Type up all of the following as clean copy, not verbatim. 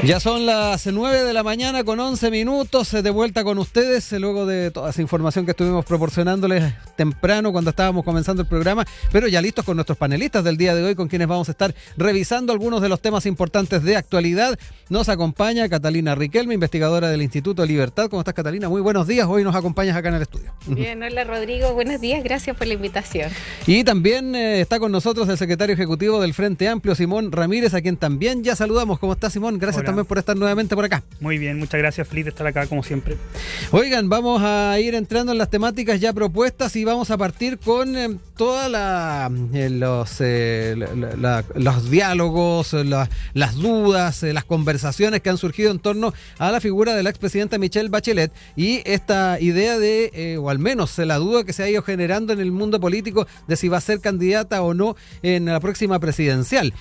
Ya son las 9 de la mañana con 11 minutos, de vuelta con ustedes, luego de toda esa información que estuvimos proporcionándoles temprano cuando estábamos comenzando el programa, pero ya listos con nuestros panelistas del día de hoy, con quienes vamos a estar revisando algunos de los temas importantes de actualidad. Nos acompaña Catalina Riquelme, investigadora del Instituto Libertad. ¿Cómo estás, Catalina? Muy buenos días, hoy nos acompañas acá en el estudio. Bien, hola Rodrigo, buenos días, gracias por la invitación. Y también está con nosotros el secretario ejecutivo del Frente Amplio, Simón Ramírez, a quien también ya saludamos. ¿Cómo estás, Simón? Gracias. Hola. También por estar nuevamente por acá. Muy bien, muchas gracias, feliz de estar acá como siempre. Oigan, vamos a ir entrando en las temáticas ya propuestas y vamos a partir con todas los diálogos, las dudas, las conversaciones que han surgido en torno a la figura de la expresidenta Michelle Bachelet y esta idea de, o al menos la duda que se ha ido generando en el mundo político de si va a ser candidata o no en la próxima presidencial.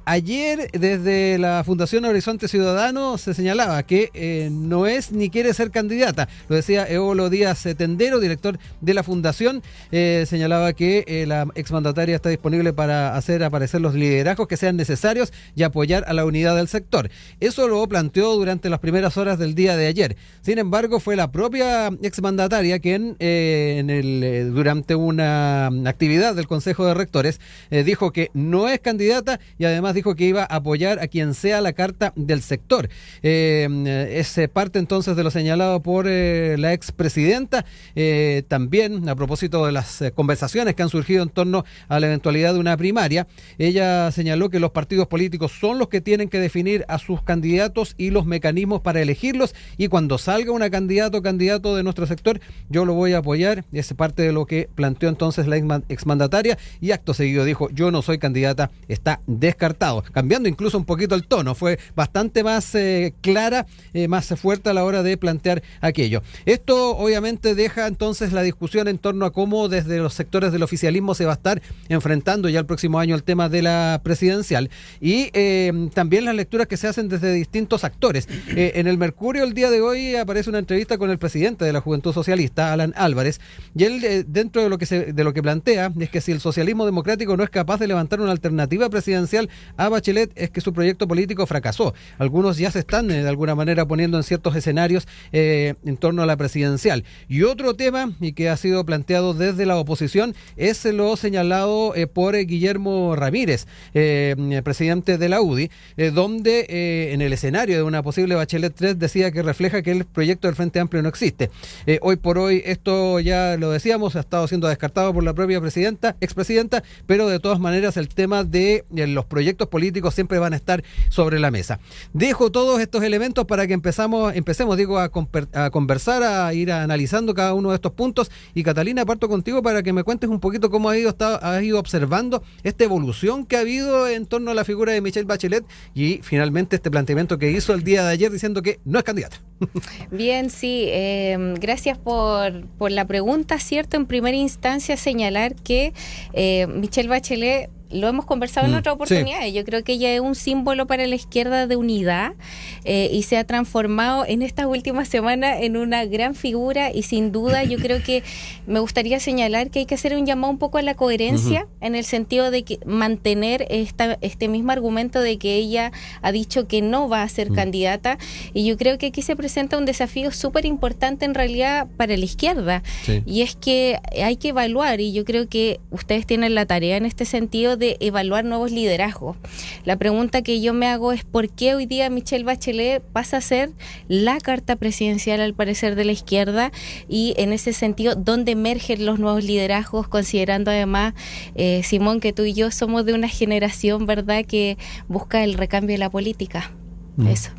Ayer, desde la Fundación Horizonte Ciudadano, se señalaba que no es ni quiere ser candidata. Lo decía Eolo Díaz Tendero, director de la fundación. Señalaba que la exmandataria está disponible para hacer aparecer los liderazgos que sean necesarios y apoyar a la unidad del sector. Eso lo planteó durante las primeras horas del día de ayer. Sin embargo, fue la propia exmandataria quien durante una actividad del Consejo de Rectores dijo que no es candidata y además dijo que iba a apoyar a quien sea la carta del sector. Es parte entonces de lo señalado por la expresidenta. También a propósito de las conversaciones que han surgido en torno a la eventualidad de una primaria, ella señaló que los partidos políticos son los que tienen que definir a sus candidatos y los mecanismos para elegirlos, y cuando salga una candidato de nuestro sector, yo lo voy a apoyar. Es parte de lo que planteó entonces la exmandataria, y acto seguido dijo: yo no soy candidata, está descartado, cambiando incluso un poquito el tono. Fue bastante más clara, más fuerte a la hora de plantear aquello. Esto obviamente deja entonces la discusión en torno a cómo desde los sectores del oficialismo se va a estar enfrentando ya el próximo año el tema de la presidencial, y también las lecturas que se hacen desde distintos actores. En el Mercurio el día de hoy aparece una entrevista con el presidente de la Juventud Socialista, Alan Álvarez, y él dentro de lo que plantea es que si el socialismo democrático no es capaz de levantar una alternativa presidencial a Bachelet, es que su proyecto político fracasó. Algunos ya se están de alguna manera poniendo en ciertos escenarios en torno a la presidencial. Y otro tema, y que ha sido planteado desde la oposición, es lo señalado por Guillermo Ramírez, presidente de la UDI, donde en el escenario de una posible Bachelet 3 decía que refleja que el proyecto del Frente Amplio no existe. Hoy por hoy, esto ya lo decíamos, ha estado siendo descartado por la propia expresidenta, pero de todas maneras el tema de los proyectos políticos siempre van a estar sobre la mesa. Dejo todos estos elementos para que empecemos a conversar, a ir analizando cada uno de estos puntos. Y Catalina, parto contigo para que me cuentes un poquito cómo has ido observando esta evolución que ha habido en torno a la figura de Michelle Bachelet y finalmente este planteamiento que hizo el día de ayer diciendo que no es candidata. Bien, sí, gracias por la pregunta. Cierto, en primera instancia señalar que Michelle Bachelet, lo hemos conversado en otra oportunidad, sí. Yo creo que ella es un símbolo para la izquierda de unidad y se ha transformado en estas últimas semanas en una gran figura, y sin duda yo creo que me gustaría señalar que hay que hacer un llamado un poco a la coherencia, en el sentido de que mantener este mismo argumento de que ella ha dicho que no va a ser candidata, y yo creo que aquí se presenta un desafío súper importante en realidad para la izquierda, sí. Y es que hay que evaluar, y yo creo que ustedes tienen la tarea en este sentido de evaluar nuevos liderazgos. La pregunta que yo me hago es ¿por qué hoy día Michelle Bachelet pasa a ser la carta presidencial al parecer de la izquierda? Y en ese sentido, ¿dónde emergen los nuevos liderazgos? Considerando además, Simón, que tú y yo somos de una generación, ¿verdad?, que busca el recambio de la política. Eso.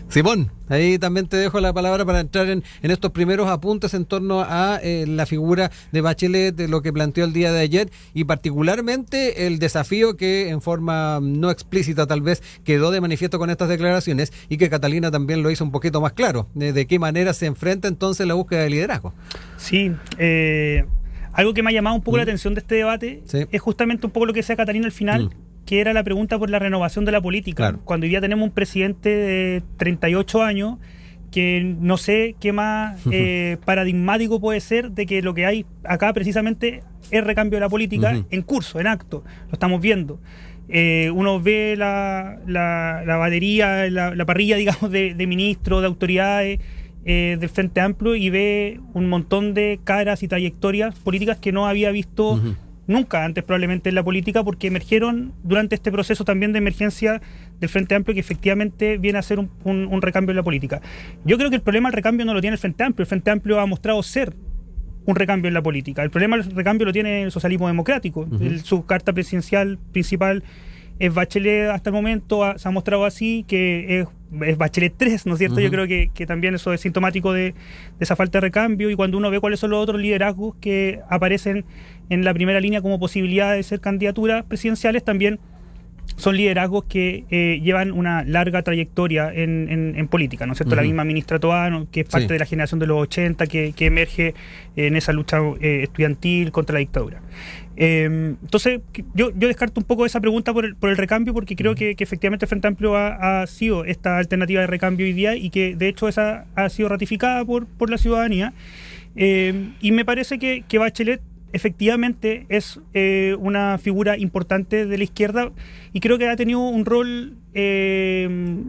Simón, ahí también te dejo la palabra para entrar en estos primeros apuntes en torno a la figura de Bachelet, de lo que planteó el día de ayer, y particularmente el desafío que en forma no explícita tal vez quedó de manifiesto con estas declaraciones, y que Catalina también lo hizo un poquito más claro, de qué manera se enfrenta entonces la búsqueda de liderazgo. Sí, algo que me ha llamado un poco la atención de este debate, sí, es justamente un poco lo que decía Catalina al final, que era la pregunta por la renovación de la política. Claro. Cuando hoy día tenemos un presidente de 38 años que no sé qué más paradigmático puede ser de que lo que hay acá precisamente es recambio de la política en curso, en acto, lo estamos viendo. Uno ve la batería, la parrilla, digamos, de ministros, de autoridades del Frente Amplio, y ve un montón de caras y trayectorias políticas que no había visto nunca antes probablemente en la política, porque emergieron durante este proceso también de emergencia del Frente Amplio, que efectivamente viene a ser un recambio en la política. Yo creo que el problema del recambio no lo tiene el Frente Amplio. El Frente Amplio ha mostrado ser un recambio en la política. El problema del recambio lo tiene el socialismo democrático. Su carta presidencial principal es Bachelet hasta el momento, se ha mostrado así, que es Bachelet 3, ¿no es cierto? Yo creo que también eso es sintomático de esa falta de recambio, y cuando uno ve cuáles son los otros liderazgos que aparecen en la primera línea como posibilidad de ser candidaturas presidenciales, también son liderazgos que llevan una larga trayectoria en política, ¿no es cierto? La misma ministra Toá, que es parte de la generación de los 80, que emerge en esa lucha estudiantil contra la dictadura. Entonces, yo descarto un poco esa pregunta por el recambio, porque creo que efectivamente el Frente Amplio ha sido esta alternativa de recambio hoy día, y que de hecho esa ha sido ratificada por la ciudadanía. Y me parece que Bachelet efectivamente es una figura importante de la izquierda, y creo que ha tenido un rol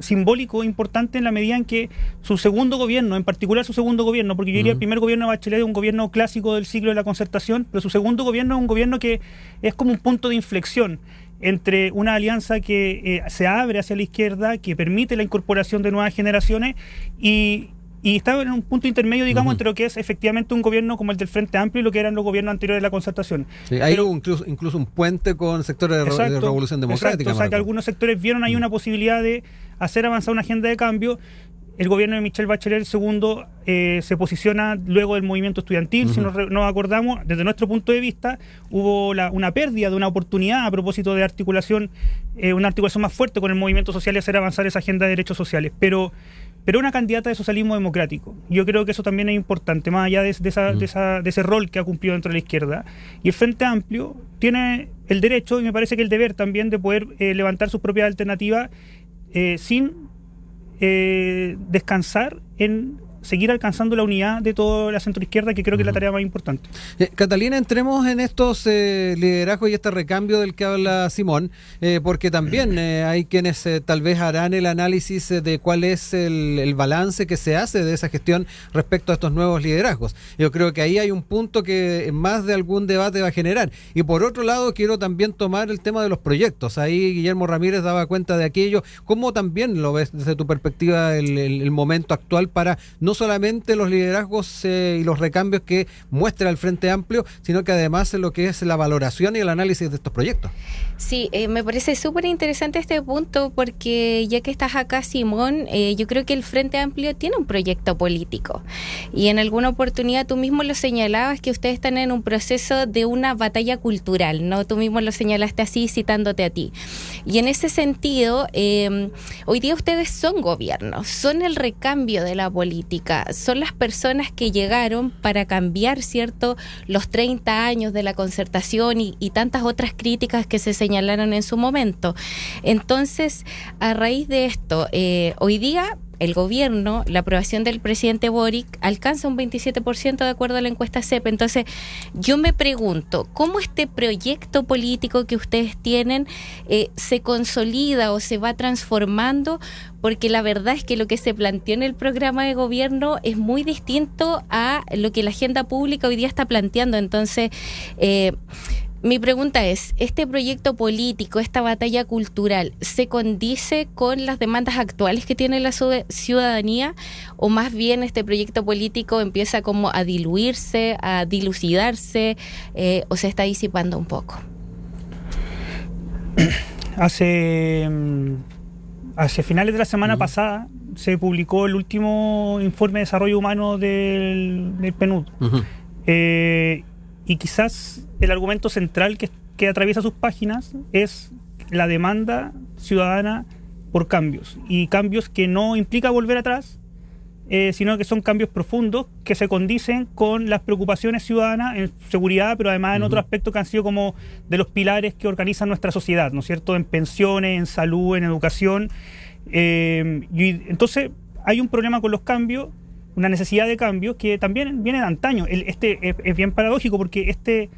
simbólico importante en la medida en que su segundo gobierno, en particular su segundo gobierno, porque yo diría el primer gobierno de Bachelet es un gobierno clásico del siglo de la Concertación, pero su segundo gobierno es un gobierno que es como un punto de inflexión entre una alianza que se abre hacia la izquierda, que permite la incorporación de nuevas generaciones, y está en un punto intermedio, digamos, entre lo que es efectivamente un gobierno como el del Frente Amplio y lo que eran los gobiernos anteriores de la Concertación. Sí, hay incluso un puente con sectores de Revolución Democrática. Exacto, o sea, que algunos sectores vieron ahí una posibilidad de hacer avanzar una agenda de cambio. El gobierno de Michelle Bachelet, el segundo, se posiciona luego del movimiento estudiantil. Si nos acordamos, desde nuestro punto de vista, hubo una pérdida de una oportunidad a propósito de articulación, una articulación más fuerte con el movimiento social y hacer avanzar esa agenda de derechos sociales. Pero una candidata de socialismo democrático. Yo creo que eso también es importante, más allá de ese rol que ha cumplido dentro de la izquierda. Y el Frente Amplio tiene el derecho, y me parece que el deber también, de poder levantar sus propias alternativas sin descansar en seguir alcanzando la unidad de toda la centroizquierda, que creo que es la tarea más importante. Catalina, entremos en estos liderazgos y este recambio del que habla Simón, porque también hay quienes tal vez harán el análisis de cuál es el balance que se hace de esa gestión respecto a estos nuevos liderazgos. Yo creo que ahí hay un punto que más de algún debate va a generar. Y por otro lado, quiero también tomar el tema de los proyectos. Ahí Guillermo Ramírez daba cuenta de aquello. ¿Cómo también lo ves desde tu perspectiva el momento actual para no solamente los liderazgos y los recambios que muestra el Frente Amplio, sino que además lo que es la valoración y el análisis de estos proyectos? Sí, me parece súper interesante este punto, porque ya que estás acá, Simón, yo creo que el Frente Amplio tiene un proyecto político, y en alguna oportunidad tú mismo lo señalabas, que ustedes están en un proceso de una batalla cultural, ¿no? Tú mismo lo señalaste así, citándote a ti. Y en ese sentido, hoy día ustedes son gobierno, son el recambio de la política, son las personas que llegaron para cambiar, ¿cierto?, los 30 años de la Concertación y tantas otras críticas que se señalaron en su momento. Entonces, a raíz de esto, hoy día el gobierno, la aprobación del presidente Boric, alcanza un 27% de acuerdo a la encuesta CEP. Entonces, yo me pregunto, ¿cómo este proyecto político que ustedes tienen se consolida o se va transformando? Porque la verdad es que lo que se planteó en el programa de gobierno es muy distinto a lo que la agenda pública hoy día está planteando. Entonces, mi pregunta es, ¿este proyecto político, esta batalla cultural, se condice con las demandas actuales que tiene la ciudadanía? ¿O más bien este proyecto político empieza como a diluirse, a dilucidarse, o se está disipando un poco? Hacia finales de la semana pasada se publicó el último informe de desarrollo humano del PNUD. Y quizás el argumento central que atraviesa sus páginas es la demanda ciudadana por cambios, y cambios que no implica volver atrás, sino que son cambios profundos que se condicen con las preocupaciones ciudadanas en seguridad, pero además en otros aspectos que han sido como de los pilares que organizan nuestra sociedad, ¿no es cierto?, en pensiones, en salud, en educación. Y entonces hay un problema con los cambios, una necesidad de cambios que también viene de antaño. Es bien paradójico, porque este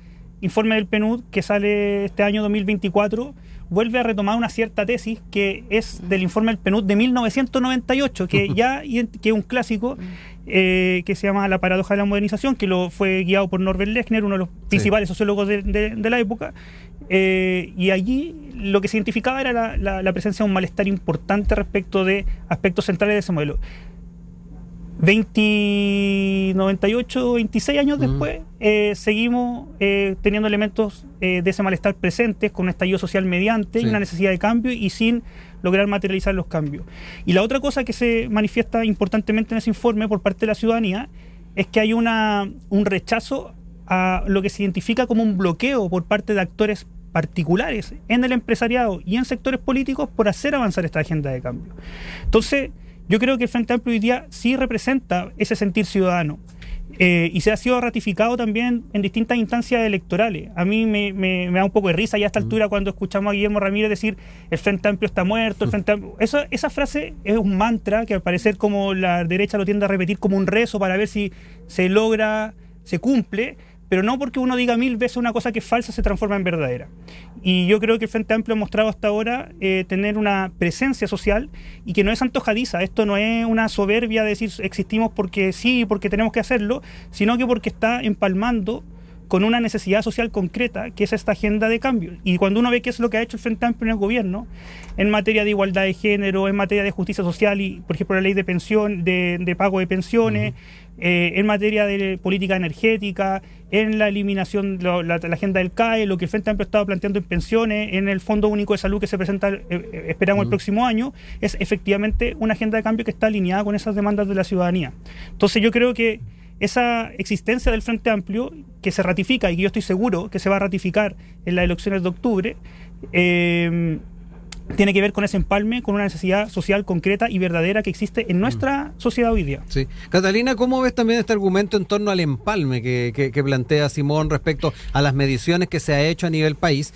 informe del PNUD que sale este año 2024, vuelve a retomar una cierta tesis que es del informe del PNUD de 1998, que es un clásico, que se llama La paradoja de la modernización, que fue guiado por Norbert Lechner, uno de los principales sociólogos de la época, y allí lo que se identificaba era la presencia de un malestar importante respecto de aspectos centrales de ese modelo. 98, 26 años después, seguimos teniendo elementos de ese malestar presentes, con un estallido social mediante, una necesidad de cambio y sin lograr materializar los cambios. Y la otra cosa que se manifiesta importantemente en ese informe por parte de la ciudadanía es que hay un rechazo a lo que se identifica como un bloqueo por parte de actores particulares en el empresariado y en sectores políticos por hacer avanzar esta agenda de cambio. Entonces, yo creo que el Frente Amplio hoy día sí representa ese sentir ciudadano, y se ha sido ratificado también en distintas instancias electorales. A mí me da un poco de risa ya a esta altura cuando escuchamos a Guillermo Ramírez decir el Frente Amplio está muerto, el Frente Amplio... Esa frase es un mantra que al parecer como la derecha lo tiende a repetir como un rezo para ver si se logra, se cumple, pero no porque uno diga 1000 veces una cosa que es falsa se transforma en verdadera. Y yo creo que el Frente Amplio ha mostrado hasta ahora tener una presencia social y que no es antojadiza. Esto no es una soberbia de decir existimos porque sí, porque tenemos que hacerlo, sino que porque está empalmando con una necesidad social concreta, que es esta agenda de cambio. Y cuando uno ve qué es lo que ha hecho el Frente Amplio en el gobierno, en materia de igualdad de género, en materia de justicia social y, por ejemplo, la ley de pensión, de pago de pensiones, en materia de política energética, en la eliminación, la agenda del CAE, lo que el Frente Amplio ha estado planteando en pensiones, en el Fondo Único de Salud que se presenta, esperamos, el próximo año, es efectivamente una agenda de cambio que está alineada con esas demandas de la ciudadanía. Entonces yo creo que esa existencia del Frente Amplio, que se ratifica y que yo estoy seguro que se va a ratificar en las elecciones de octubre, tiene que ver con ese empalme, con una necesidad social concreta y verdadera que existe en nuestra sociedad hoy día. Sí. Catalina, ¿cómo ves también este argumento en torno al empalme que plantea Simón respecto a las mediciones que se ha hecho a nivel país,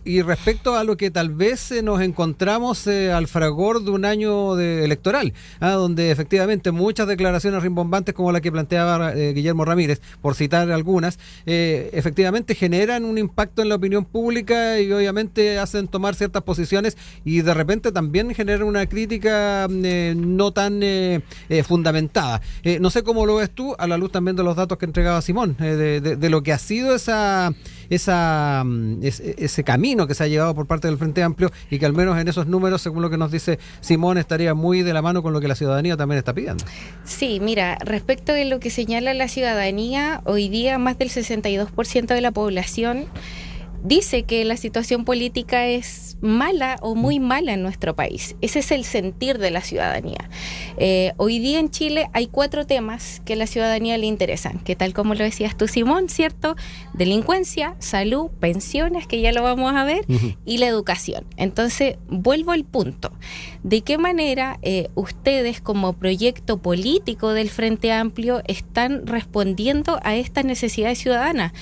y respecto a lo que tal vez nos encontramos al fragor de un año electoral, donde efectivamente muchas declaraciones rimbombantes como la que planteaba Guillermo Ramírez, por citar algunas, efectivamente generan un impacto en la opinión pública y obviamente hacen tomar ciertas posiciones y de repente también genera una crítica no tan fundamentada. No sé cómo lo ves tú, a la luz también de los datos que entregaba Simón, de lo que ha sido ese camino que se ha llevado por parte del Frente Amplio y que al menos en esos números, según lo que nos dice Simón, estaría muy de la mano con lo que la ciudadanía también está pidiendo. Sí, mira, respecto de lo que señala la ciudadanía, hoy día más del 62% de la población dice que la situación política es mala o muy mala en nuestro país. Ese es el sentir de la ciudadanía. Hoy día en Chile hay 4 temas que a la ciudadanía le interesan, que tal como lo decías tú, Simón, ¿cierto? Delincuencia, salud, pensiones, que ya lo vamos a ver, y la educación. Entonces, vuelvo al punto. ¿De qué manera ustedes como proyecto político del Frente Amplio están respondiendo a estas necesidades ciudadanas?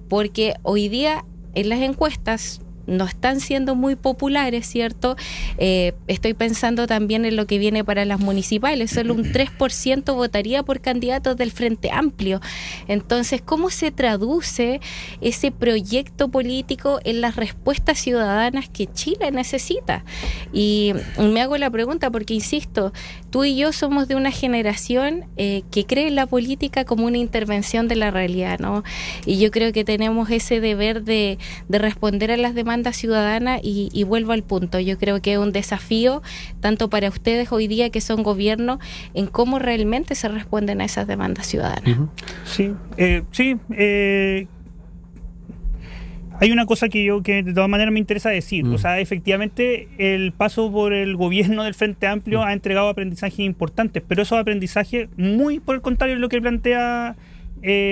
Porque hoy día en las encuestas no están siendo muy populares, ¿cierto? Estoy pensando también en lo que viene para las municipales. Solo un 3% votaría por candidatos del Frente Amplio. Entonces, ¿cómo se traduce ese proyecto político en las respuestas ciudadanas que Chile necesita? Y me hago la pregunta porque, insisto, tú y yo somos de una generación que cree en la política como una intervención de la realidad, ¿no? Y yo creo que tenemos ese deber de responder a las demandas ciudadana y vuelvo al punto. Yo creo que es un desafío tanto para ustedes hoy día que son gobierno en cómo realmente se responden a esas demandas ciudadanas. Sí, hay una cosa que de todas maneras me interesa decir. O sea, efectivamente el paso por el gobierno del Frente Amplio ha entregado aprendizajes importantes, pero esos aprendizajes, muy por el contrario de lo que plantea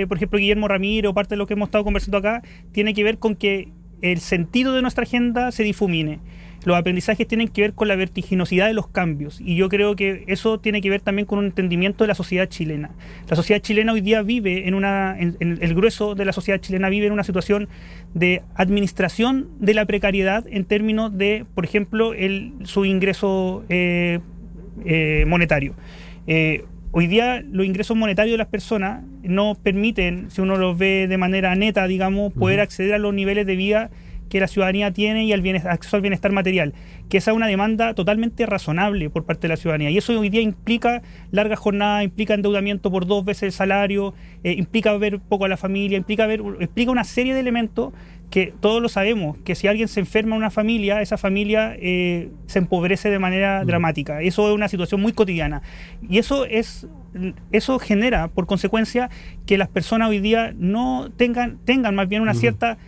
por ejemplo Guillermo Ramírez o parte de lo que hemos estado conversando acá, tiene que ver con que el sentido de nuestra agenda se difumine. Los aprendizajes tienen que ver con la vertiginosidad de los cambios y yo creo que eso tiene que ver también con un entendimiento de la sociedad chilena. La sociedad chilena hoy día vive el grueso de la sociedad chilena vive en una situación de administración de la precariedad en términos de, por ejemplo, su ingreso monetario. Hoy día los ingresos monetarios de las personas no permiten, si uno los ve de manera neta, digamos, poder acceder a los niveles de vida que la ciudadanía tiene y acceso al bienestar material, que esa es una demanda totalmente razonable por parte de la ciudadanía. Y eso hoy día implica larga jornada, implica endeudamiento por 2 veces el salario, implica ver poco a la familia, implica una serie de elementos que todos lo sabemos, que si alguien se enferma en una familia, esa familia se empobrece de manera dramática. Eso es una situación muy cotidiana. Y eso genera, por consecuencia, que las personas hoy día no tengan más bien una cierta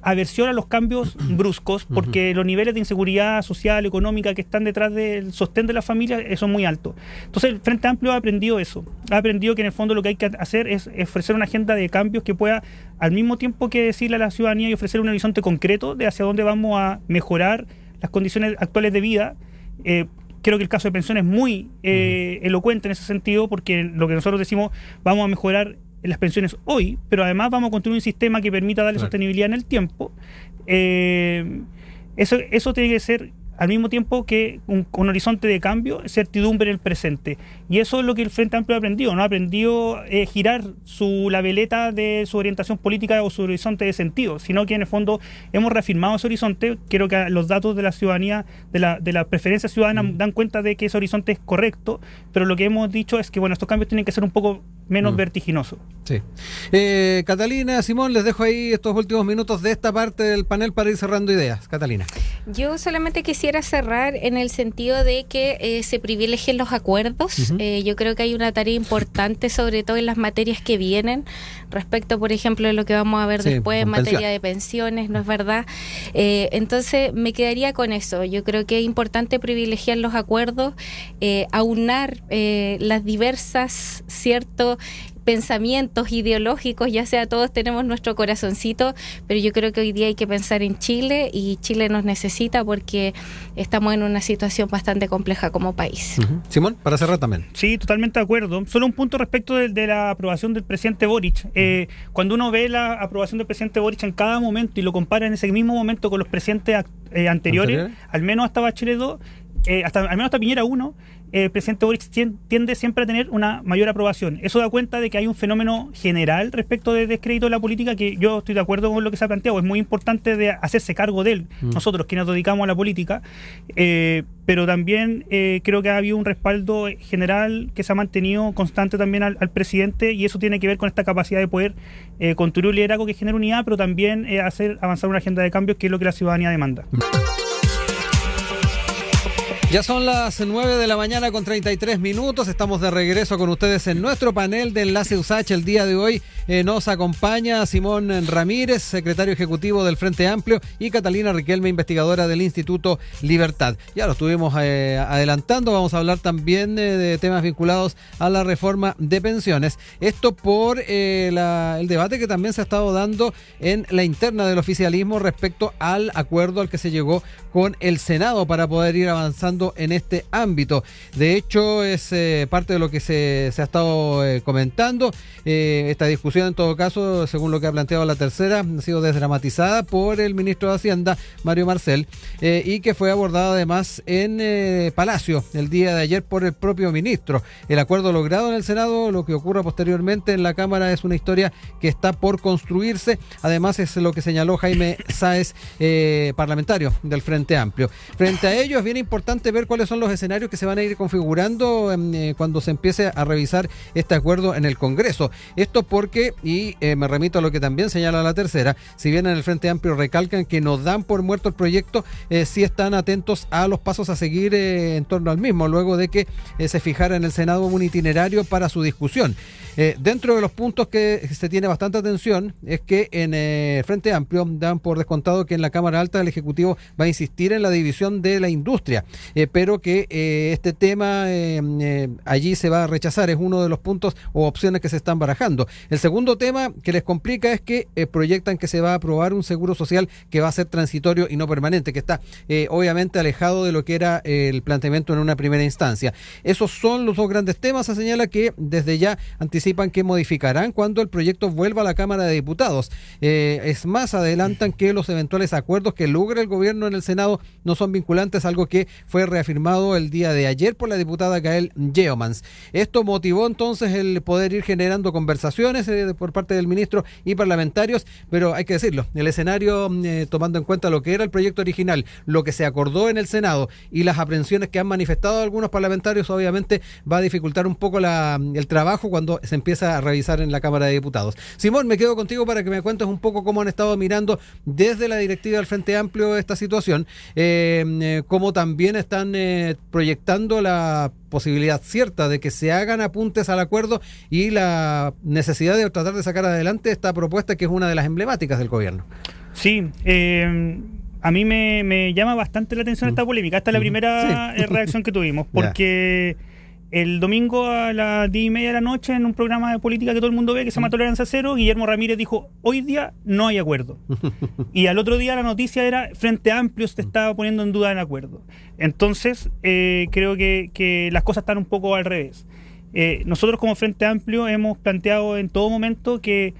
aversión a los cambios bruscos, porque los niveles de inseguridad social, económica que están detrás del sostén de la familia son muy altos. Entonces el Frente Amplio ha aprendido eso, ha aprendido que en el fondo lo que hay que hacer es ofrecer una agenda de cambios que pueda, al mismo tiempo que decirle a la ciudadanía y ofrecer un horizonte concreto de hacia dónde vamos a mejorar las condiciones actuales de vida. Creo que el caso de pensiones es muy elocuente en ese sentido, porque lo que nosotros decimos, vamos a mejorar las pensiones hoy, pero además vamos a construir un sistema que permita darle sostenibilidad en el tiempo. Eso tiene que ser al mismo tiempo que un horizonte de cambio, certidumbre en el presente. Y eso es lo que el Frente Amplio ha aprendido. No ha aprendido girar la veleta de su orientación política o su horizonte de sentido, sino que en el fondo hemos reafirmado ese horizonte. Creo que los datos de la ciudadanía, de la preferencia ciudadana, dan cuenta de que ese horizonte es correcto, pero lo que hemos dicho es que estos cambios tienen que ser un poco menos vertiginosos. Sí. Catalina, Simón, les dejo ahí estos últimos minutos de esta parte del panel para ir cerrando ideas. Catalina. Yo solamente quisiera cerrar en el sentido de que se privilegien los acuerdos. Yo creo que hay una tarea importante, sobre todo en las materias que vienen, respecto, por ejemplo, de lo que vamos a ver después en materia de pensiones, ¿no es verdad? Entonces, me quedaría con eso. Yo creo que es importante privilegiar los acuerdos, aunar las diversas, pensamientos ideológicos, ya sea todos tenemos nuestro corazoncito, pero yo creo que hoy día hay que pensar en Chile, y Chile nos necesita porque estamos en una situación bastante compleja como país. Simón, para cerrar también. Sí, totalmente de acuerdo. Solo un punto respecto de la aprobación del presidente Boric. Cuando uno ve la aprobación del presidente Boric en cada momento y lo compara en ese mismo momento con los presidentes anteriores, al menos hasta Bachelet 2, al menos hasta Piñera 1, el presidente Boric tiende siempre a tener una mayor aprobación. Eso da cuenta de que hay un fenómeno general respecto del descrédito de la política, que yo estoy de acuerdo con lo que se ha planteado. Es muy importante de hacerse cargo de él, nosotros quienes nos dedicamos a la política, pero también creo que ha habido un respaldo general que se ha mantenido constante también al presidente, y eso tiene que ver con esta capacidad de poder construir un liderazgo que genere unidad, pero también hacer avanzar una agenda de cambios, que es lo que la ciudadanía demanda. Ya son las 9 de la mañana con 33 minutos. Estamos de regreso con ustedes en nuestro panel de Enlace USACH. El día de hoy nos acompaña Simón Ramírez, secretario ejecutivo del Frente Amplio, y Catalina Riquelme, investigadora del Instituto Libertad. Ya lo estuvimos adelantando. Vamos a hablar también de temas vinculados a la reforma de pensiones. Esto por el debate que también se ha estado dando en la interna del oficialismo respecto al acuerdo al que se llegó con el Senado para poder ir avanzando en este ámbito. De hecho, es parte de lo que se ha estado comentando. Esta discusión, en todo caso, según lo que ha planteado la tercera, ha sido desdramatizada por el ministro de Hacienda, Mario Marcel, y que fue abordada además en Palacio el día de ayer por el propio ministro. El acuerdo logrado en el Senado, lo que ocurra posteriormente en la Cámara, es una historia que está por construirse. Además, es lo que señaló Jaime Sáez, parlamentario del Frente Amplio. Frente a ello, es bien importante ver cuáles son los escenarios que se van a ir configurando cuando se empiece a revisar este acuerdo en el Congreso. Esto porque, y me remito a lo que también señala la tercera, si bien en el Frente Amplio recalcan que no dan por muerto el proyecto, sí están atentos a los pasos a seguir en torno al mismo, luego de que se fijara en el Senado un itinerario para su discusión. Dentro de los puntos que se tiene bastante atención es que en el Frente Amplio dan por descontado que en la Cámara Alta el Ejecutivo va a insistir en la división de la industria, pero que este tema allí se va a rechazar. Es uno de los puntos o opciones que se están barajando. El segundo tema que les complica es que proyectan que se va a aprobar un seguro social que va a ser transitorio y no permanente, que está obviamente alejado de lo que era el planteamiento en una primera instancia. Esos son los dos grandes temas. Se señala que desde ya anticipan que modificarán cuando el proyecto vuelva a la Cámara de Diputados. Es más, adelantan que los eventuales acuerdos que logre el gobierno en el Senado no son vinculantes, algo que fue fue reafirmado el día de ayer por la diputada Gael Yeomans. Esto motivó entonces el poder ir generando conversaciones por parte del ministro y parlamentarios, pero hay que decirlo, el escenario, tomando en cuenta lo que era el proyecto original, lo que se acordó en el Senado y las aprehensiones que han manifestado algunos parlamentarios, obviamente va a dificultar un poco el trabajo cuando se empieza a revisar en la Cámara de Diputados. Simón, me quedo contigo para que me cuentes un poco cómo han estado mirando desde la directiva del Frente Amplio esta situación, cómo también están proyectando la posibilidad cierta de que se hagan apuntes al acuerdo y la necesidad de tratar de sacar adelante esta propuesta que es una de las emblemáticas del gobierno. Sí, a mí me llama bastante la atención esta polémica. Esta es la primera reacción que tuvimos, porque el domingo a las 10:30 de la noche, en un programa de política que todo el mundo ve, que se llama Tolerancia Cero, Guillermo Ramírez dijo, hoy día no hay acuerdo. Y al otro día la noticia era, Frente Amplio se estaba poniendo en duda el acuerdo. Entonces, creo que las cosas están un poco al revés. Nosotros como Frente Amplio hemos planteado en todo momento que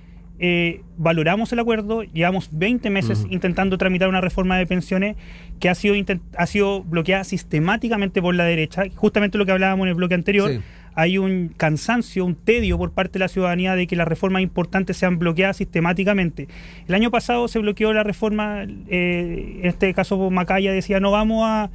valoramos el acuerdo. Llevamos 20 meses intentando tramitar una reforma de pensiones que ha sido bloqueada sistemáticamente por la derecha, justamente lo que hablábamos en el bloque anterior. Sí. Hay un cansancio, un tedio por parte de la ciudadanía de que las reformas importantes sean bloqueadas sistemáticamente. El año pasado se bloqueó la reforma, en este caso Macaya decía, no vamos a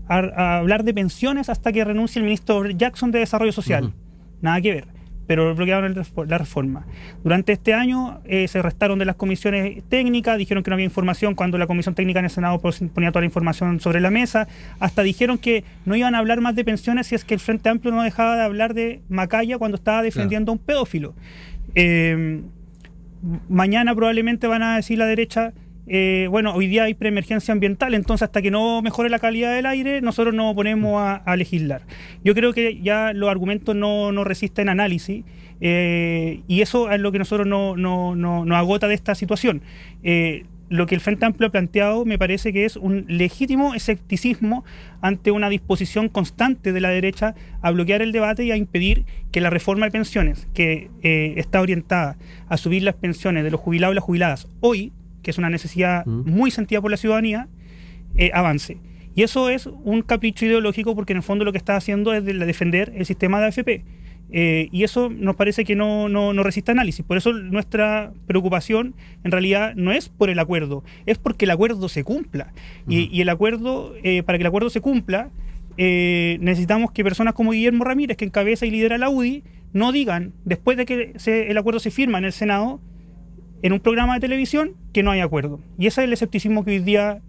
hablar de pensiones hasta que renuncie el ministro Jackson de Desarrollo Social. Nada que ver. Pero bloquearon la reforma. Durante este año se restaron de las comisiones técnicas, dijeron que no había información cuando la comisión técnica en el Senado ponía toda la información sobre la mesa, hasta dijeron que no iban a hablar más de pensiones si es que el Frente Amplio no dejaba de hablar de Macaya cuando estaba defendiendo a un pedófilo. Mañana probablemente van a decir la derecha, bueno, hoy día hay preemergencia ambiental, entonces hasta que no mejore la calidad del aire, nosotros nos oponemos a legislar. Yo creo que ya los argumentos no resisten análisis, y eso es lo que nosotros nos agota de esta situación. Lo que el Frente Amplio ha planteado me parece que es un legítimo escepticismo ante una disposición constante de la derecha a bloquear el debate y a impedir que la reforma de pensiones, que está orientada a subir las pensiones de los jubilados y las jubiladas hoy, que es una necesidad muy sentida por la ciudadanía, avance. Y eso es un capricho ideológico porque en el fondo lo que está haciendo es defender el sistema de AFP. Y eso nos parece que no resiste análisis. Por eso nuestra preocupación en realidad no es por el acuerdo, es porque el acuerdo se cumpla. Y el acuerdo, para que el acuerdo se cumpla, necesitamos que personas como Guillermo Ramírez, que encabeza y lidera la UDI, no digan, después de que el acuerdo se firma en el Senado, en un programa de televisión, que no hay acuerdo. Y ese es el escepticismo que hoy día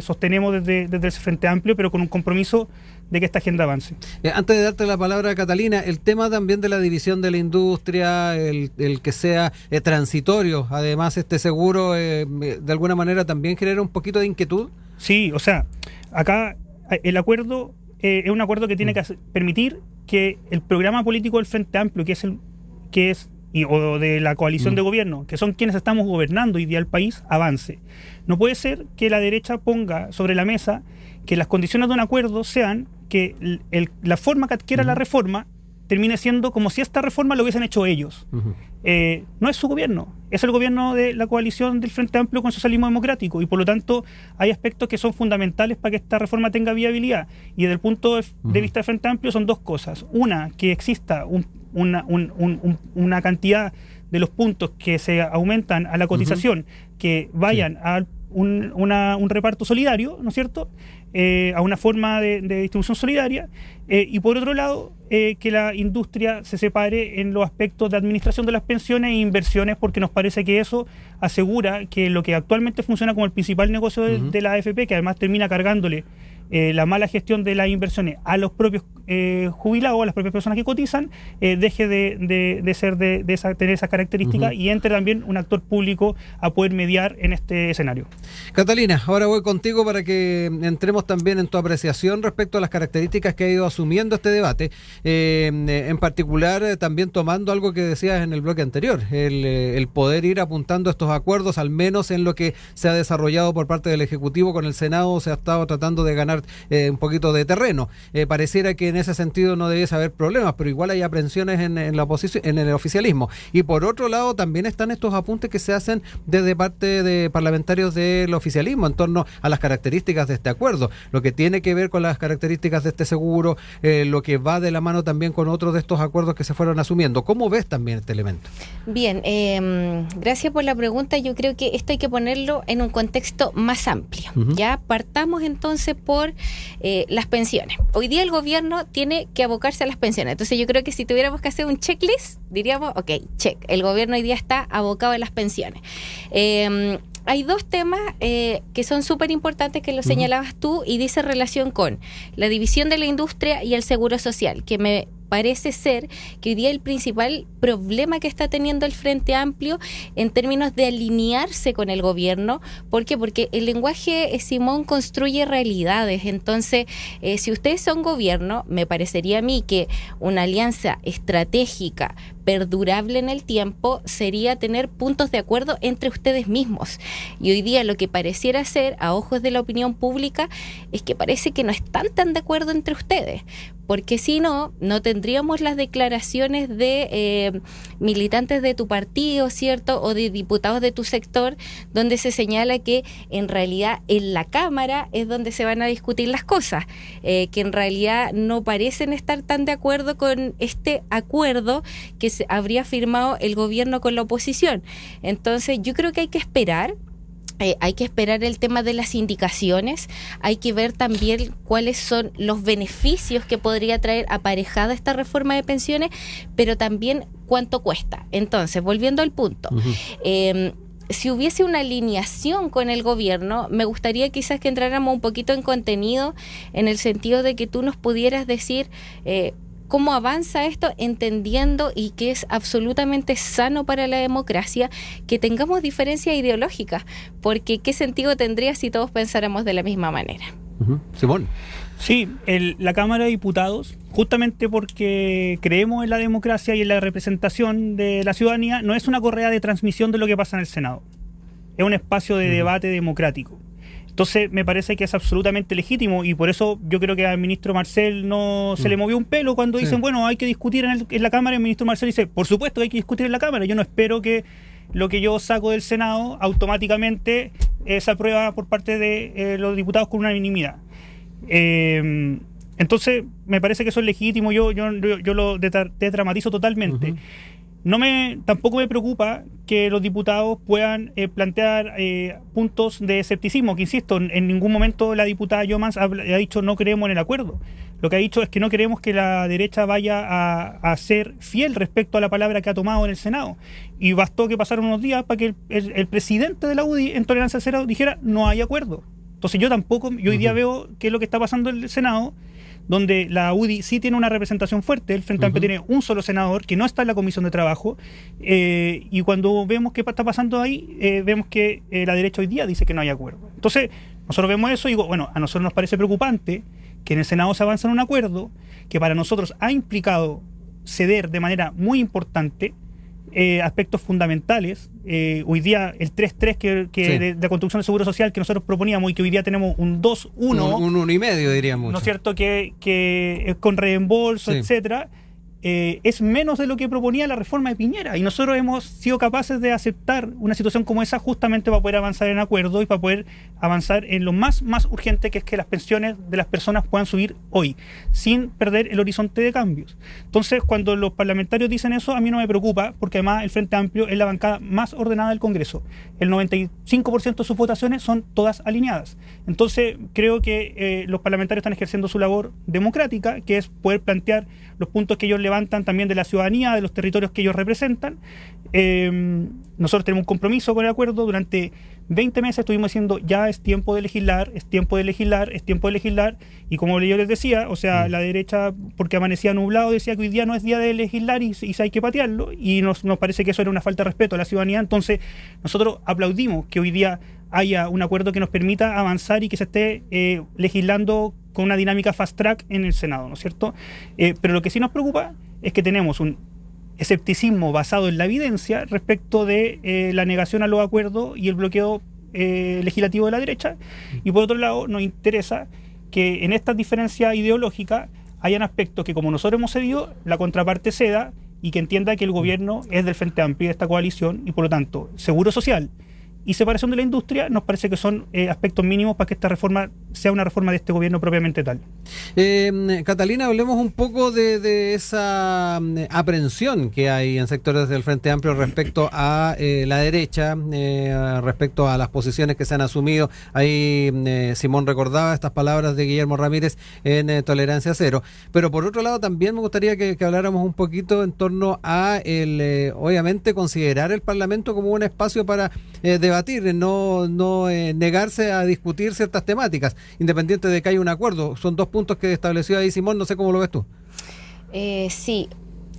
sostenemos desde el Frente Amplio, pero con un compromiso de que esta agenda avance. Antes de darte la palabra, Catalina, el tema también de la división de la industria, el que sea transitorio, además este seguro, de alguna manera también genera un poquito de inquietud. Sí, o sea, acá el acuerdo es un acuerdo que tiene que permitir que el programa político del Frente Amplio, o de la coalición de gobierno, que son quienes estamos gobernando hoy día el país, avance. No puede ser que la derecha ponga sobre la mesa que las condiciones de un acuerdo sean que la forma que adquiera la reforma termine siendo como si esta reforma lo hubiesen hecho ellos. No es su gobierno, es el gobierno de la coalición del Frente Amplio con Socialismo Democrático, y por lo tanto hay aspectos que son fundamentales para que esta reforma tenga viabilidad. Y desde el punto de vista del Frente Amplio son dos cosas. Una, que exista una cantidad de los puntos que se aumentan a la cotización, que vayan a un reparto solidario, ¿no es cierto?, a una forma de distribución solidaria, y por otro lado, que la industria se separe en los aspectos de administración de las pensiones e inversiones, porque nos parece que eso asegura que lo que actualmente funciona como el principal negocio de la AFP, que además termina cargándole la mala gestión de las inversiones a los propios jubilados, a las propias personas que cotizan, deje de tener esa característica y entre también un actor público a poder mediar en este escenario. Catalina, ahora voy contigo para que entremos también en tu apreciación respecto a las características que ha ido asumiendo este debate, en particular también tomando algo que decías en el bloque anterior, el poder ir apuntando estos acuerdos, al menos en lo que se ha desarrollado por parte del Ejecutivo con el Senado. Se ha estado tratando de ganar ganar un poquito de terreno. Pareciera que en ese sentido no debiese haber problemas, pero igual hay aprensiones en la oposición, en el oficialismo. Y por otro lado también están estos apuntes que se hacen desde parte de parlamentarios del oficialismo en torno a las características de este acuerdo, lo que tiene que ver con las características de este seguro, lo que va de la mano también con otros de estos acuerdos que se fueron asumiendo. ¿Cómo ves también este elemento? Bien, gracias por la pregunta. Yo creo que esto hay que ponerlo en un contexto más amplio. Ya partamos entonces por las pensiones. Hoy día el gobierno tiene que abocarse a las pensiones. Entonces yo creo que si tuviéramos que hacer un checklist, diríamos, ok, check, el gobierno hoy día está abocado a las pensiones. Hay dos temas que son súper importantes que lo señalabas tú y dice relación con la división de la industria y el seguro social, que me parece ser que hoy día el principal problema que está teniendo el Frente Amplio en términos de alinearse con el gobierno. ¿Por qué? Porque el lenguaje, Simón, construye realidades. Entonces, si ustedes son gobierno, me parecería a mí que una alianza estratégica perdurable en el tiempo sería tener puntos de acuerdo entre ustedes mismos. Y hoy día lo que pareciera ser, a ojos de la opinión pública, es que parece que no están tan de acuerdo entre ustedes. Porque si no, no tendríamos las declaraciones de militantes de tu partido, ¿cierto? O de diputados de tu sector, donde se señala que en realidad en la Cámara es donde se van a discutir las cosas, que en realidad no parecen estar tan de acuerdo con este acuerdo que se habría firmado el gobierno con la oposición. Entonces, yo creo que hay que esperar. Hay que esperar el tema de las indicaciones, hay que ver también cuáles son los beneficios que podría traer aparejada esta reforma de pensiones, pero también cuánto cuesta. Entonces, volviendo al punto, si hubiese una alineación con el gobierno, me gustaría quizás que entráramos un poquito en contenido, en el sentido de que tú nos pudieras decir cómo avanza esto, entendiendo y que es absolutamente sano para la democracia que tengamos diferencias ideológicas, porque ¿qué sentido tendría si todos pensáramos de la misma manera? Simón. Sí, la Cámara de Diputados, justamente porque creemos en la democracia y en la representación de la ciudadanía, no es una correa de transmisión de lo que pasa en el Senado, es un espacio de debate democrático. Entonces me parece que es absolutamente legítimo y por eso yo creo que al ministro Marcel no se le movió un pelo cuando dicen, bueno, hay que discutir en la Cámara. El ministro Marcel dice, por supuesto que hay que discutir en la Cámara. Yo no espero que lo que yo saco del Senado automáticamente se aprueba por parte de los diputados con unanimidad. Entonces me parece que eso es legítimo. Yo lo detramatizo totalmente. Tampoco me preocupa que los diputados puedan plantear puntos de escepticismo, que insisto, en ningún momento la diputada Yomans ha dicho no creemos en el acuerdo. Lo que ha dicho es que no queremos que la derecha vaya a ser fiel respecto a la palabra que ha tomado en el Senado. Y bastó que pasaron unos días para que el presidente de la UDI en Tolerancia Cero dijera no hay acuerdo. Entonces yo hoy día veo qué es lo que está pasando en el Senado, donde la UDI sí tiene una representación fuerte. El Frente Amplio tiene un solo senador que no está en la Comisión de Trabajo, y cuando vemos qué está pasando ahí, vemos que la derecha hoy día dice que no hay acuerdo. Entonces nosotros vemos eso y digo, bueno, a nosotros nos parece preocupante que en el Senado se avance en un acuerdo que para nosotros ha implicado ceder de manera muy importante aspectos fundamentales. Hoy día el 3-3 de la construcción del seguro social que nosotros proponíamos y que hoy día tenemos un 2-1, un 1,5 diríamos, ¿no es cierto? Que es con reembolso, etcétera. Es menos de lo que proponía la reforma de Piñera, y nosotros hemos sido capaces de aceptar una situación como esa justamente para poder avanzar en acuerdo y para poder avanzar en lo más urgente, que es que las pensiones de las personas puedan subir hoy, sin perder el horizonte de cambios. Entonces, cuando los parlamentarios dicen eso, a mí no me preocupa, porque además el Frente Amplio es la bancada más ordenada del Congreso. El 95% de sus votaciones son todas alineadas. Entonces, creo que los parlamentarios están ejerciendo su labor democrática, que es poder plantear los puntos que ellos levantan también de la ciudadanía, de los territorios que ellos representan. Nosotros tenemos un compromiso con el acuerdo. Durante 20 meses estuvimos diciendo, ya es tiempo de legislar, es tiempo de legislar, es tiempo de legislar, y como yo les decía, o sea, la derecha, porque amanecía nublado, decía que hoy día no es día de legislar y hay que patearlo, y nos parece que eso era una falta de respeto a la ciudadanía. Entonces nosotros aplaudimos que hoy día haya un acuerdo que nos permita avanzar y que se esté legislando con una dinámica fast track en el Senado, ¿no es cierto? Pero lo que sí nos preocupa es que tenemos un escepticismo basado en la evidencia respecto de la negación a los acuerdos y el bloqueo legislativo de la derecha, y por otro lado nos interesa que en esta diferencia ideológica hayan aspectos que, como nosotros hemos cedido, la contraparte ceda y que entienda que el gobierno es del Frente Amplio, de esta coalición, y por lo tanto, seguro social y separación de la industria nos parece que son aspectos mínimos para que esta reforma sea una reforma de este gobierno propiamente tal. Catalina, hablemos un poco de esa aprehensión que hay en sectores del Frente Amplio respecto a la derecha, respecto a las posiciones que se han asumido. Ahí Simón recordaba estas palabras de Guillermo Ramírez en Tolerancia Cero, pero por otro lado también me gustaría que habláramos un poquito en torno a obviamente considerar el Parlamento como un espacio para debatir, no negarse a discutir ciertas temáticas, independiente de que haya un acuerdo. Son dos puntos que estableció ahí Simón, no sé cómo lo ves tú. Sí,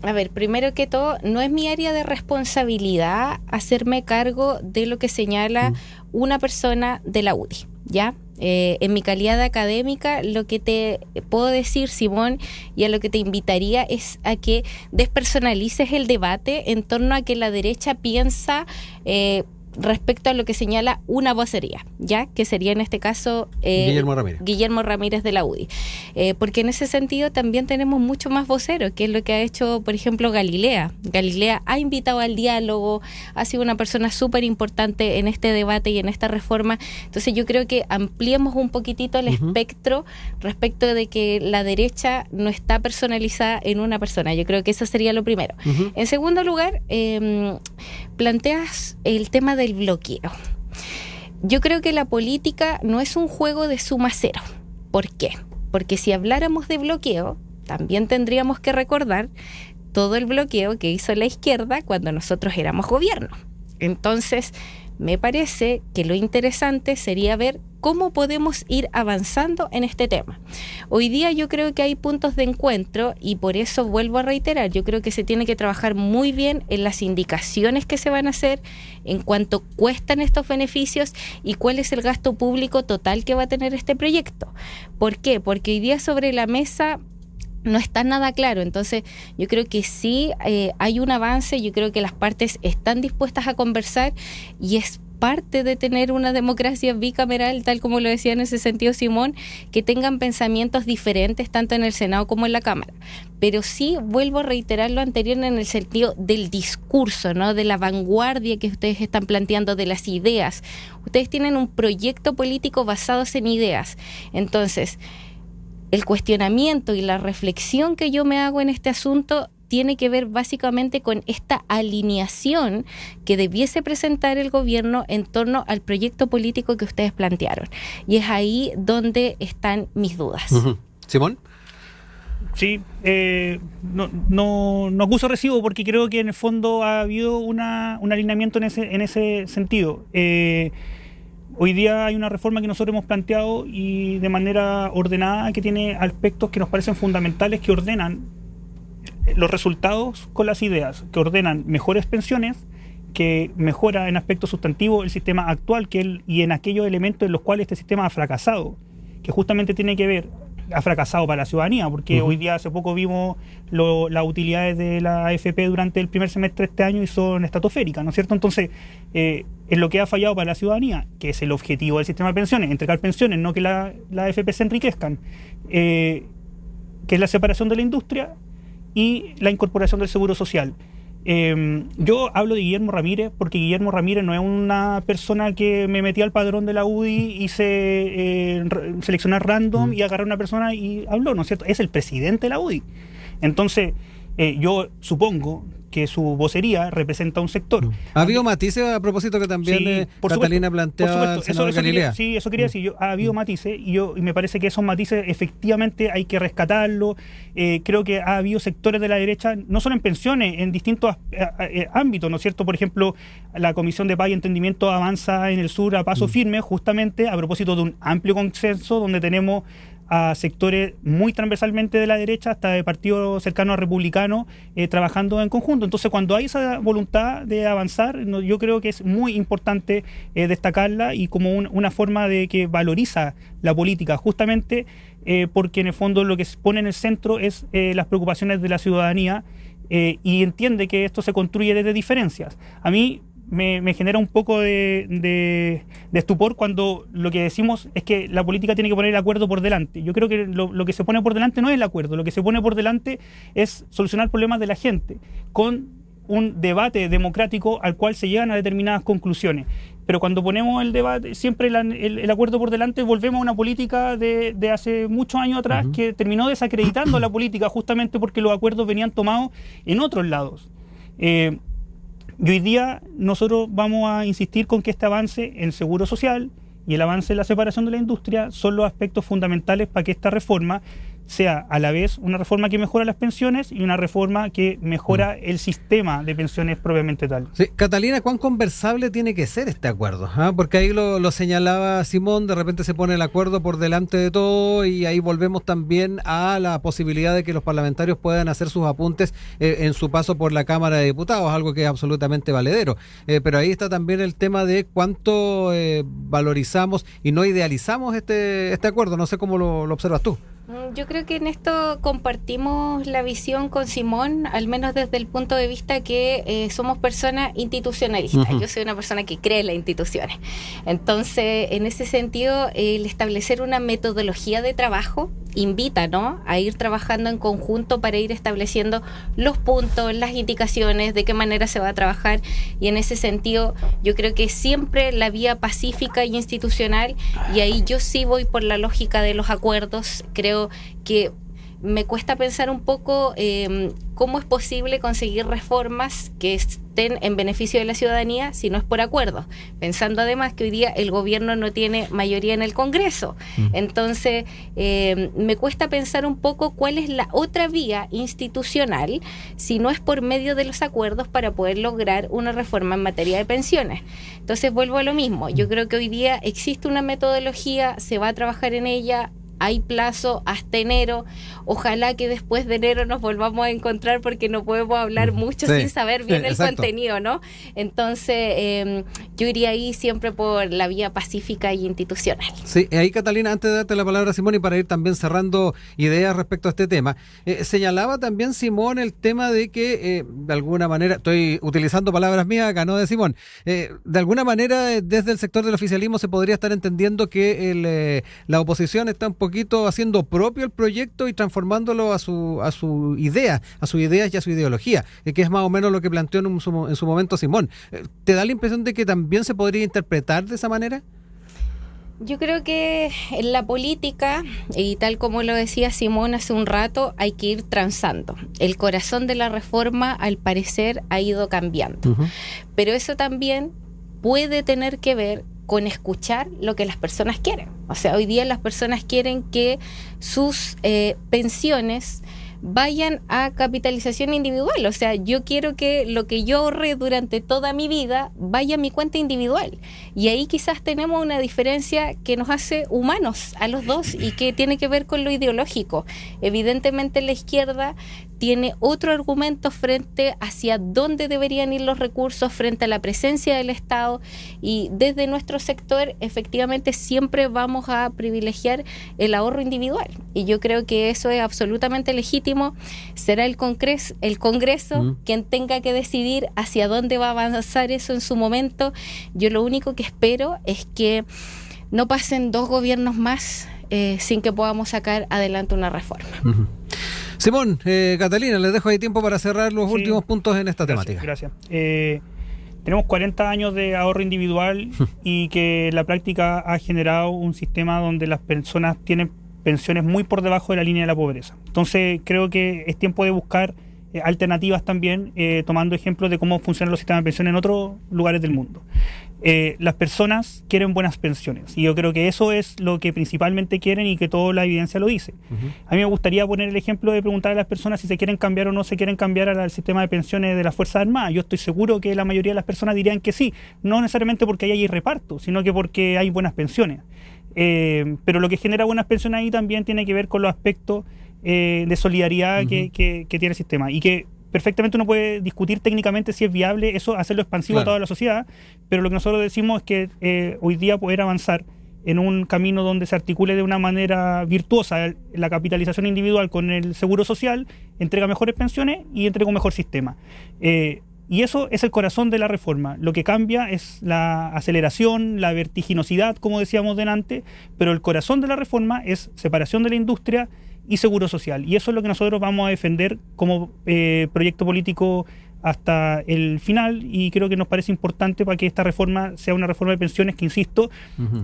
a ver, primero que todo, no es mi área de responsabilidad hacerme cargo de lo que señala una persona de la UDI, ¿ya? En mi calidad de académica, lo que te puedo decir, Simón, y a lo que te invitaría es a que despersonalices el debate en torno a que la derecha piensa respecto a lo que señala una vocería, ¿ya? Que sería en este caso Guillermo Ramírez de la UDI. Porque en ese sentido también tenemos mucho más voceros, que es lo que ha hecho, por ejemplo, Galilea. Galilea ha invitado al diálogo, ha sido una persona súper importante en este debate y en esta reforma. Entonces yo creo que ampliemos un poquitito el espectro respecto de que la derecha no está personalizada en una persona. Yo creo que eso sería lo primero. En segundo lugar, planteas el tema del bloqueo. Yo creo que la política no es un juego de suma cero. ¿Por qué? Porque si habláramos de bloqueo, también tendríamos que recordar todo el bloqueo que hizo la izquierda cuando nosotros éramos gobierno. Entonces, me parece que lo interesante sería ver cómo podemos ir avanzando en este tema. Hoy día yo creo que hay puntos de encuentro y por eso vuelvo a reiterar, yo creo que se tiene que trabajar muy bien en las indicaciones que se van a hacer, en cuánto cuestan estos beneficios y cuál es el gasto público total que va a tener este proyecto. ¿Por qué? Porque hoy día sobre la mesa no está nada claro, entonces yo creo que sí hay un avance, yo creo que las partes están dispuestas a conversar y es parte de tener una democracia bicameral, tal como lo decía en ese sentido Simón, que tengan pensamientos diferentes tanto en el Senado como en la Cámara. Pero sí vuelvo a reiterar lo anterior en el sentido del discurso, ¿no? De la vanguardia que ustedes están planteando, de las ideas. Ustedes tienen un proyecto político basado en ideas. Entonces, el cuestionamiento y la reflexión que yo me hago en este asunto tiene que ver básicamente con esta alineación que debiese presentar el gobierno en torno al proyecto político que ustedes plantearon. Y es ahí donde están mis dudas. ¿Simón? Sí, no acuso recibo porque creo que en el fondo ha habido un alineamiento en ese sentido. Hoy día hay una reforma que nosotros hemos planteado y de manera ordenada que tiene aspectos que nos parecen fundamentales, que ordenan los resultados con las ideas, que ordenan mejores pensiones, que mejora en aspectos sustantivos el sistema actual y en aquellos elementos en los cuales este sistema ha fracasado, que justamente tiene que ver, ha fracasado para la ciudadanía, porque hoy día hace poco vimos las utilidades de la AFP durante el primer semestre de este año y son estratosféricas, ¿no es cierto? Entonces, en lo que ha fallado para la ciudadanía, que es el objetivo del sistema de pensiones, entregar pensiones, no que la AFP se enriquezcan, que es la separación de la industria y la incorporación del seguro social. Yo hablo de Guillermo Ramírez porque Guillermo Ramírez no es una persona que me metí al padrón de la UDI y seleccionar random y agarrar a una persona y habló, ¿no es cierto? Es el presidente de la UDI. Entonces, yo supongo que su vocería representa un sector. ¿Ha habido matices a propósito que también Catalina planteaba el senador Galilea? Eso quería decir. Ha habido matices y me parece que esos matices efectivamente hay que rescatarlos. Creo que ha habido sectores de la derecha, no solo en pensiones, en distintos ámbitos, ¿no es cierto? Por ejemplo, la Comisión de Paz y Entendimiento avanza en el sur a paso firme, justamente a propósito de un amplio consenso donde tenemos a sectores muy transversalmente de la derecha hasta de partidos cercanos a republicanos trabajando en conjunto. Entonces, cuando hay esa voluntad de avanzar, yo creo que es muy importante destacarla y como una forma de que valoriza la política, justamente porque en el fondo lo que se pone en el centro es las preocupaciones de la ciudadanía y entiende que esto se construye desde diferencias. A mí me genera un poco de estupor cuando lo que decimos es que la política tiene que poner el acuerdo por delante. Yo creo que lo que se pone por delante no es el acuerdo, lo que se pone por delante es solucionar problemas de la gente con un debate democrático al cual se llegan a determinadas conclusiones. Pero cuando ponemos el debate, siempre el acuerdo por delante, volvemos a una política de hace muchos años atrás que terminó desacreditando la política justamente porque los acuerdos venían tomados en otros lados. Y hoy día nosotros vamos a insistir con que este avance en seguro social y el avance en la separación de la industria son los aspectos fundamentales para que esta reforma sea a la vez una reforma que mejora las pensiones y una reforma que mejora el sistema de pensiones propiamente tal. Sí, Catalina, ¿cuán conversable tiene que ser este acuerdo? Porque ahí lo señalaba Simón, de repente se pone el acuerdo por delante de todo y ahí volvemos también a la posibilidad de que los parlamentarios puedan hacer sus apuntes en su paso por la Cámara de Diputados, algo que es absolutamente valedero. Pero ahí está también el tema de cuánto valorizamos y no idealizamos este acuerdo. No sé cómo lo observas tú. Yo creo que en esto compartimos la visión con Simón, al menos desde el punto de vista que somos personas institucionalistas. Yo soy una persona que cree en las instituciones. Entonces, en ese sentido, el establecer una metodología de trabajo invita, ¿no?, a ir trabajando en conjunto para ir estableciendo los puntos, las indicaciones, de qué manera se va a trabajar. Y en ese sentido, yo creo que siempre la vía pacífica y institucional, y ahí yo sí voy por la lógica de los acuerdos. Creo que me cuesta pensar un poco cómo es posible conseguir reformas que estén en beneficio de la ciudadanía si no es por acuerdo, pensando además que hoy día el gobierno no tiene mayoría en el Congreso. Entonces me cuesta pensar un poco cuál es la otra vía institucional si no es por medio de los acuerdos para poder lograr una reforma en materia de pensiones. Entonces vuelvo a lo mismo, yo creo que hoy día existe una metodología, se va a trabajar en ella. Hay plazo hasta enero. Ojalá que después de enero nos volvamos a encontrar porque no podemos hablar mucho sin saber bien el contenido, ¿no? Entonces, yo iría ahí siempre por la vía pacífica y institucional. Sí, ahí Catalina, antes de darte la palabra a Simón y para ir también cerrando ideas respecto a este tema, señalaba también Simón el tema de que de alguna manera, estoy utilizando palabras mías acá, no de Simón, de alguna manera desde el sector del oficialismo se podría estar entendiendo que la oposición está un poquito haciendo propio el proyecto y transformándolo a su idea, a sus ideas y a su ideología, que es más o menos lo que planteó en su momento Simón. ¿Te da la impresión de que también se podría interpretar de esa manera? Yo creo que en la política, y tal como lo decía Simón hace un rato, hay que ir transando. El corazón de la reforma, al parecer, ha ido cambiando. Pero eso también puede tener que ver con escuchar lo que las personas quieren. O sea, hoy día las personas quieren que sus pensiones vayan a capitalización individual. O sea, yo quiero que lo que yo ahorré durante toda mi vida vaya a mi cuenta individual. Y ahí quizás tenemos una diferencia que nos hace humanos a los dos y que tiene que ver con lo ideológico. Evidentemente la izquierda tiene otro argumento frente hacia dónde deberían ir los recursos, frente a la presencia del Estado, y desde nuestro sector efectivamente siempre vamos a privilegiar el ahorro individual. Y yo creo que eso es absolutamente legítimo. Será el Congreso quien tenga que decidir hacia dónde va a avanzar eso en su momento. Yo lo único que espero es que no pasen 2 gobiernos más sin que podamos sacar adelante una reforma. Simón, Catalina, les dejo ahí tiempo para cerrar los últimos puntos en esta temática. Gracias. Tenemos 40 años de ahorro individual y que la práctica ha generado un sistema donde las personas tienen pensiones muy por debajo de la línea de la pobreza. Entonces creo que es tiempo de buscar alternativas también, tomando ejemplos de cómo funcionan los sistemas de pensiones en otros lugares del mundo. Las personas quieren buenas pensiones y yo creo que eso es lo que principalmente quieren y que toda la evidencia lo dice. A mí me gustaría poner el ejemplo de preguntar a las personas si se quieren cambiar o no se quieren cambiar al sistema de pensiones de las Fuerzas Armadas. Yo estoy seguro que la mayoría de las personas dirían que sí, no necesariamente porque hay reparto, sino que porque hay buenas pensiones. Pero lo que genera buenas pensiones ahí también tiene que ver con los aspectos de solidaridad que tiene el sistema y que perfectamente uno puede discutir técnicamente si es viable eso, hacerlo expansivo a toda la sociedad, pero lo que nosotros decimos es que hoy día poder avanzar en un camino donde se articule de una manera virtuosa la capitalización individual con el seguro social, entrega mejores pensiones y entrega un mejor sistema. Y Y eso es el corazón de la reforma. Lo que cambia es la aceleración, la vertiginosidad, como decíamos delante, pero el corazón de la reforma es separación de la industria y seguro social. Y eso es lo que nosotros vamos a defender como proyecto político hasta el final, y creo que nos parece importante para que esta reforma sea una reforma de pensiones que, insisto,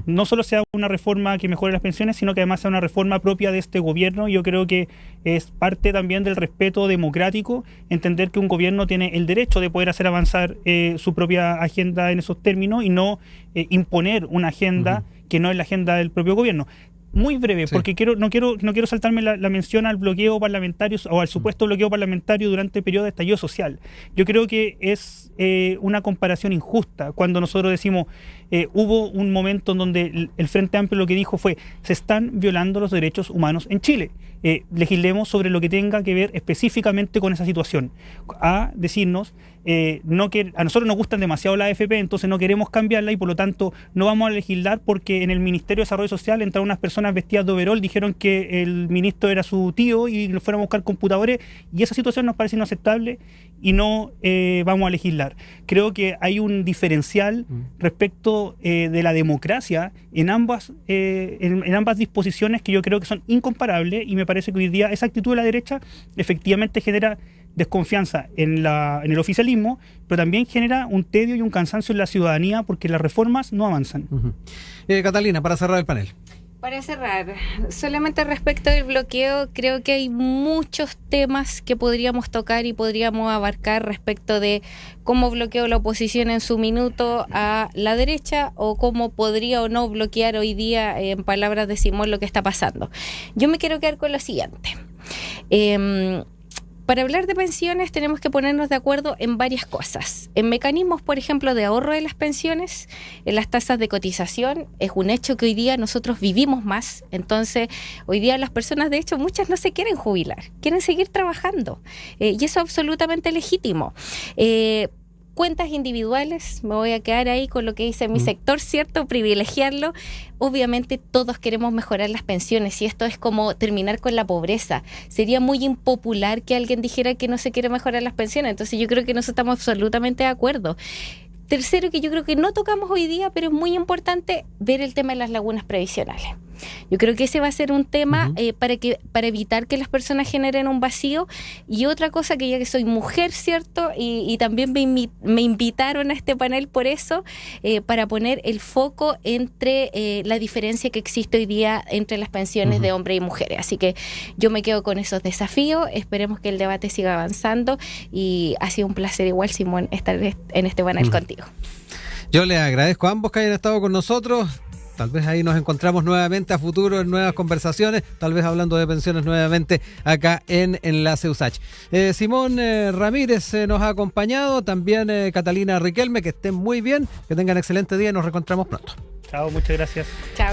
no solo sea una reforma que mejore las pensiones, sino que además sea una reforma propia de este gobierno. Yo creo que es parte también del respeto democrático, entender que un gobierno tiene el derecho de poder hacer avanzar su propia agenda en esos términos y no imponer una agenda que no es la agenda del propio gobierno. Muy breve, porque no quiero saltarme la mención al bloqueo parlamentario o al supuesto bloqueo parlamentario durante el periodo de estallido social. Yo creo que es una comparación injusta cuando nosotros decimos hubo un momento en donde el Frente Amplio lo que dijo fue: se están violando los derechos humanos en Chile. Legislemos sobre lo que tenga que ver específicamente con esa situación. A decirnos que a nosotros nos gustan demasiado la AFP, entonces no queremos cambiarla y por lo tanto no vamos a legislar porque en el Ministerio de Desarrollo Social entraron unas personas vestidas de overol, dijeron que el ministro era su tío y lo fueron a buscar computadores, y esa situación nos parece inaceptable y no vamos a legislar. Creo que hay un diferencial respecto de la democracia en ambas disposiciones que yo creo que son incomparables, y me parece que hoy día esa actitud de la derecha efectivamente genera desconfianza en el oficialismo, pero también genera un tedio y un cansancio en la ciudadanía porque las reformas no avanzan. Catalina, para cerrar el panel. Para cerrar, solamente respecto del bloqueo, creo que hay muchos temas que podríamos tocar y podríamos abarcar respecto de cómo bloqueó la oposición en su minuto a la derecha, o cómo podría o no bloquear hoy día, en palabras de Simón, lo que está pasando. Yo me quiero quedar con lo siguiente. Para hablar de pensiones tenemos que ponernos de acuerdo en varias cosas. En mecanismos, por ejemplo, de ahorro de las pensiones, en las tasas de cotización. Es un hecho que hoy día nosotros vivimos más. Entonces, hoy día las personas, de hecho, muchas no se quieren jubilar, quieren seguir trabajando. Y eso es absolutamente legítimo. Cuentas individuales, me voy a quedar ahí con lo que dice mi sector, ¿cierto? Privilegiarlo. Obviamente todos queremos mejorar las pensiones y esto es como terminar con la pobreza. Sería muy impopular que alguien dijera que no se quiere mejorar las pensiones, entonces yo creo que nosotros estamos absolutamente de acuerdo. Tercero, que yo creo que no tocamos hoy día, pero es muy importante ver el tema de las lagunas previsionales. Yo creo que ese va a ser un tema para evitar que las personas generen un vacío. Y otra cosa, que ya que soy mujer, ¿cierto? Y también me invitaron a este panel por eso, para poner el foco entre la diferencia que existe hoy día entre las pensiones de hombres y mujeres. Así que yo me quedo con esos desafíos. Esperemos que el debate siga avanzando y ha sido un placer igual, Simón, estar en este panel contigo. Yo les agradezco a ambos que hayan estado con nosotros. Tal vez ahí nos encontramos nuevamente a futuro en nuevas conversaciones, tal vez hablando de pensiones nuevamente acá en Enlace USACH. Simón Ramírez nos ha acompañado, también Catalina Riquelme, que estén muy bien, que tengan excelente día y nos reencontramos pronto. Chao, muchas gracias. Chao.